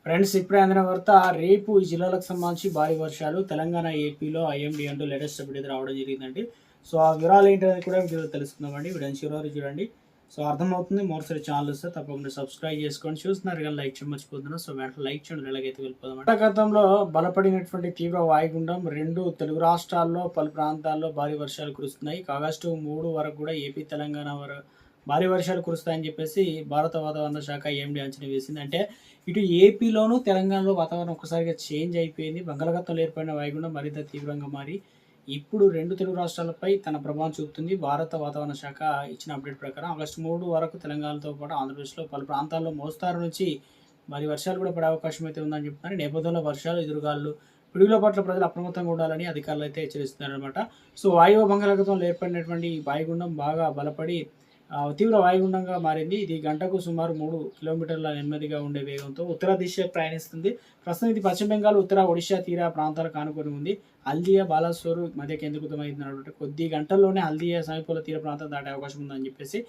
Friends, ఇప్పుడే అందిన వార్త. రేపు ఈ జిల్లాలకు సంబంధించి భారీ వర్షాలు తెలంగాణ, ఏపీలో ఐఎండీ అంటూ లేటెస్ట్ అప్డేట్ అయితే రావడం జరిగిందండి. సో ఆ వివరాలు ఏంటనేది కూడా వీడియోలో తెలుసుకుందామండి. వీడియోని చివరి చూడండి. సో అర్థమవుతుంది. మరోసారి ఛానల్ వస్తే తప్పకుండా సబ్స్క్రైబ్ చేసుకోండి. చూస్తున్నారు కానీ లైక్ చేయడం మర్చిపోతున్నారు. సో వెంటనే లైక్ చేయండి. ఎలాగైతే వెళ్ళిపోదాం. గతంలో బలపడినటువంటి తీవ్ర వాయుగుండం రెండు తెలుగు రాష్ట్రాల్లో పలు ప్రాంతాల్లో భారీ వర్షాలు కురుస్తున్నాయి. ఆగస్టు 3 వరకు కూడా ఏపీ, తెలంగాణ భారీ వర్షాలు కురుస్తాయని చెప్పేసి భారత వాతావరణ శాఖ ఐఎండీ అంచనా వేసింది. అంటే ఇటు ఏపీలోను, తెలంగాణలో వాతావరణం ఒక్కసారిగా చేంజ్ అయిపోయింది. బంగాళాఖాతంలో ఏర్పడిన వాయుగుండం మరింత తీవ్రంగా మారి ఇప్పుడు రెండు తెలుగు రాష్ట్రాలపై తన ప్రభావం చూపుతుంది. భారత వాతావరణ శాఖ ఇచ్చిన అప్డేట్ ప్రకారం ఆగస్టు 3 వరకు తెలంగాణతో పాటు ఆంధ్రప్రదేశ్లో పలు ప్రాంతాల్లో మోస్తారు నుంచి మరి వర్షాలు కూడా పడే అవకాశం అయితే ఉందని చెప్తున్నారు. నేపథ్యంలో వర్షాలు, ఎదురుగాలు, పిడుగుల పట్ల ప్రజలు అప్రమత్తంగా ఉండాలని అధికారులు అయితే హెచ్చరిస్తున్నారనమాట. సో వాయువ్య బంగాళాఖాతంలో ఏర్పడినటువంటి వాయుగుండం బాగా బలపడి తీవ్ర వాయుగుండంగా మారింది. ఇది గంటకు సుమారు 3 కిలోమీటర్ల నెమ్మదిగా ఉండే వేగంతో ఉత్తర దిశ ప్రయాణిస్తుంది. ప్రస్తుతం ఇది పశ్చిమ బెంగాల్, ఉత్తర ఒడిశా తీర ప్రాంతాలకు ఆనుకొని ఉంది. హల్దియా, బాలాసోర్ మధ్య కేంద్రీకృతమైంది. కొద్ది గంటల్లోనే హల్దియా సమీపంలో తీర ప్రాంతం దాటే అవకాశం ఉందని చెప్పేసి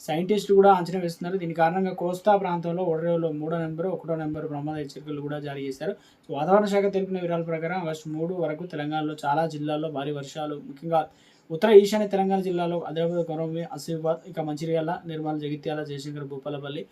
సైంటిస్టులు కూడా అంచనా వేస్తున్నారు. దీని కారణంగా కోస్తా ప్రాంతంలో ఓడరేవులో 3వ నెంబరు, 1వ నెంబరు ప్రమాద హెచ్చరికలు కూడా జారీ చేశారు. సో వాతావరణ శాఖ తెలిపిన వివరాల ప్రకారం ఆగస్టు 3 వరకు తెలంగాణలో చాలా జిల్లాల్లో భారీ వర్షాలు, ముఖ్యంగా ఉత్తర ఈశాన్య తెలంగాణ జిల్లాలో ఆదిలాబాద్, కొమరంభీం, ఆసిఫాబాద్, ఇక మంచిర్యాల, నిర్మల్, జగిత్యాల, జయశంకర్, భూపాలపల్లి,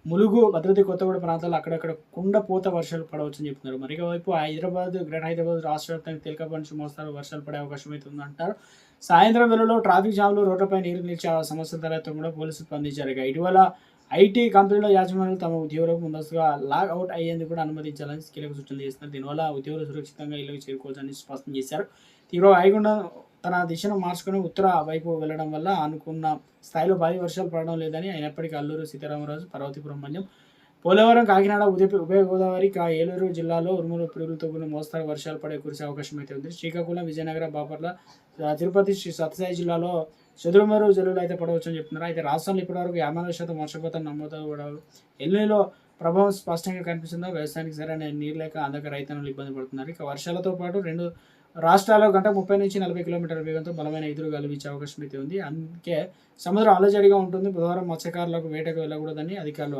ములుగు, భద్రాద్రి కొత్తగూడ ప్రాంతాల్లో అక్కడక్కడ కుండపోత వర్షాలు పడవచ్చని చెప్తున్నారు. మరోవైపు హైదరాబాద్, గ్రేటర్ హైదరాబాద్ రాష్ట్ర వ్యాప్తంగా తేలికపాటి నుంచి మోస్తారు వర్షాలు పడే అవకాశం అయితే ఉందంటారు. సాయంత్రం వేళలో ట్రాఫిక్ జామ్లు, రోడ్లపై నీరు నిలిచే సమస్యల తర్వాత కూడా పోలీసులు స్పందించారు. ఇటీవల ఐటీ కంపెనీలో యాజమాన్యాలు తమ ఉద్యోగులకు ముందస్తుగా లాగ్ అవుట్ అయ్యేందుకు కూడా అనుమతించాలని కీలక సూచనలు చేస్తున్నారు. దీనివల్ల ఉద్యోగులు సురక్షితంగా ఇళ్లకు చేరుకోవచ్చని స్పష్టం చేశారు. తీవ్ర వాయుగుండం తన దిశను మార్చుకుని ఉత్తర వైపు వెళ్లడం వల్ల అనుకున్న స్థాయిలో భారీ వర్షాలు పడడం లేదని, అయినప్పటికీ అల్లూరు సీతారామరాజు, పార్వతీపురం మన్యం, పోలవరం, కాకినాడ, ఉభయ గోదావరి, ఏలూరు జిల్లాలో ఉరుములు, పిడుగులతో కూడిన మోస్తారు వర్షాలు కురిసే అవకాశం అయితే ఉంది. శ్రీకాకుళం, విజయనగరం, బాపట్ల, తిరుపతి, శ్రీ సత్యసాయి జిల్లాలో చదురుమరు జల్లులు అయితే పడవచ్చని చెప్తున్నారు. అయితే రాష్ట్రంలో ఇప్పటివరకు 50% వర్షపాతం నమోదవడం, ఎల్లులో ప్రభావం స్పష్టంగా కనిపిస్తుందో. వ్యవసాయానికి సరైన నీరు లేక అందక రైతన్నులు ఇబ్బంది పడుతున్నారు. ఇక వర్షాలతో పాటు రెండు రాష్ట్రాల్లో గంట 30 నుంచి 40 కిలోమీటర్ల వేగంతో బలమైన ఎదురుగాలు వీచే అవకాశం అయితే ఉంది. అందుకే సముద్రం అలజడిగా ఉంటుంది. బుధవారం మత్స్యకారులకు వేటకు వెళ్ళకూడదని అధికారులు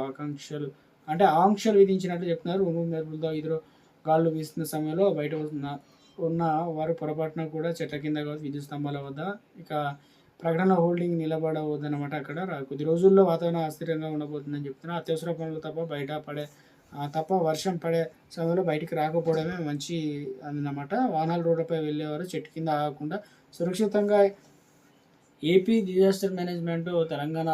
ఆంక్షలు విధించినట్టు చెప్తున్నారు. ఉరుములు, మెరుపులతో ఎదురు గాలు వీస్తున్న సమయంలో బయట ఉన్న వారు పొరపాటున కూడా చెట్ల కింద కావచ్చు, విద్యుత్ స్తంభాల వద్ద, ఇక ప్రకటన హోల్డింగ్ నిలబడవద్దనమాట. అక్కడ కొద్ది రోజుల్లో వాతావరణం అస్థిరంగా ఉండబోతుందని చెప్తున్నారు. అత్యవసర పనులు తప్ప వర్షం పడే సమయంలో బయటికి రాకపోవడమే మంచి అన్నమాట. వాహనాలు రోడ్లపై వెళ్ళేవారు చెట్టు కింద ఆగకుండా సురక్షితంగా. AP disaster management Telangana